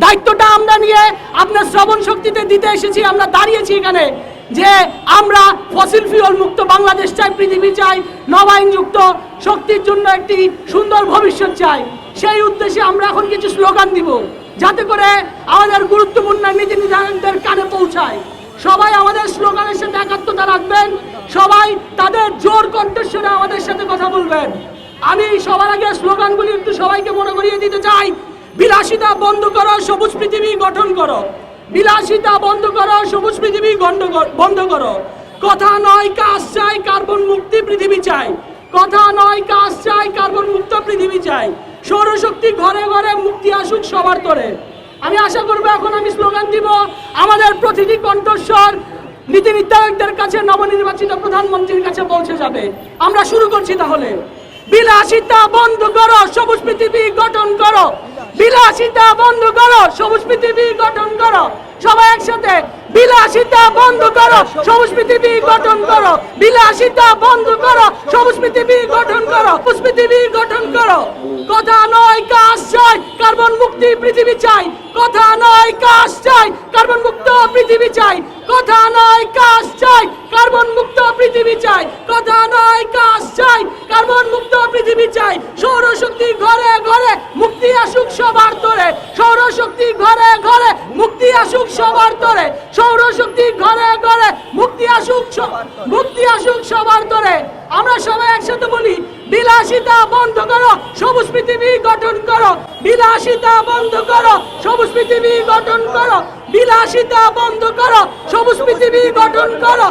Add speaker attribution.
Speaker 1: দায়িত্বটা আমরা নিয়ে আপনার শ্রবণ শক্তিতে দিতে এসেছি। আমরা দাঁড়িয়েছি এখানে যে আমরা ফসিল ফিউল মুক্ত বাংলাদেশ চাই, পৃথিবী চাই, নবায়নযুক্ত শক্তির জন্য একটি সুন্দর ভবিষ্যৎ চাই। সেই উদ্দেশ্যে আমরা এখন কিছু স্লোগান দিব, যাতে করে আমাদের গুরুত্বপূর্ণ নীতি নির্ধারকদের কানে পৌঁছায়। সবাই আমাদের স্লোগানের সাথে একাত্মতা রাখবেন, সবাই তাদের জোর কণ্ঠস্বরে আমাদের সাথে কথা বলবেন। আমি সবার আগে স্লোগানগুলি একটু সবাইকে মনে করিয়ে দিতে চাই। বিলাসিতা বন্ধ করো, সবুজ পৃথিবী গঠন করো। বিলাসিতা বন্ধ করো, সবুজ পৃথিবী বন্ধ করো। কথা নয় কাজ চাই, কার্বন মুক্তি পৃথিবী চাই। কথা নয় কাজ চাই, কার্বন মুক্ত পৃথিবী চাই। সৌরশক্তি ঘরে ঘরে, মুক্তি আসুক সবার তরে। আমি আশা করবো এখন আমি স্লোগান দিব, আমাদের প্রতিটি কণ্ঠস্বর নীতি নির্ধারকদের কাছে, নবনির্বাচিত প্রধানমন্ত্রীর কাছে পৌঁছে যাবে। আমরা শুরু করছি তাহলে। বিলাসিতা বন্ধ করো, সবুজ পৃথিবী গঠন করো। বিলাসিতা বন্ধ করো, সবুজ পৃথিবী গঠন করো। সবাই একসাথে, বিলাসিতা বন্ধ করো, সবুজ পৃথিবী গঠন করো। বিলাসিতা বন্ধ করো, সবুজ পৃথিবী গঠন করো। সবুজ পৃথিবী গঠন করো। কথা নয় কাজ চাই, কার্বন মুক্তি পৃথিবী চাই। কথা নয় কাজ চাই, কার্বন মুক্ত পৃথিবী চাই। কথা নয় কাজ চাই, কার্বন মুক্ত পৃথিবী চাই। কথা নয় কাজ চাই, কার্বন মুক্ত পৃথিবী চাই। সৌরশক্তি ঘরে ঘরে, মুক্তি আসুক সবার তরে। সৌরশক্তি ঘরে ঘরে, মুক্তি আসুক সবার তরে। সৌরশক্তি ঘরে ঘরে, মুক্তি আসুক সবার তরে। আমরা সবাই একসাথে বলি, বিলাসিতা বন্ধ করো, সবুজ পৃথিবী গঠন করো। বিলাসিতা বন্ধ করো, সবুজ পৃথিবী গঠন করো। বিলাসিতা বন্ধ করো, সবুজ পৃথিবী গঠন করো।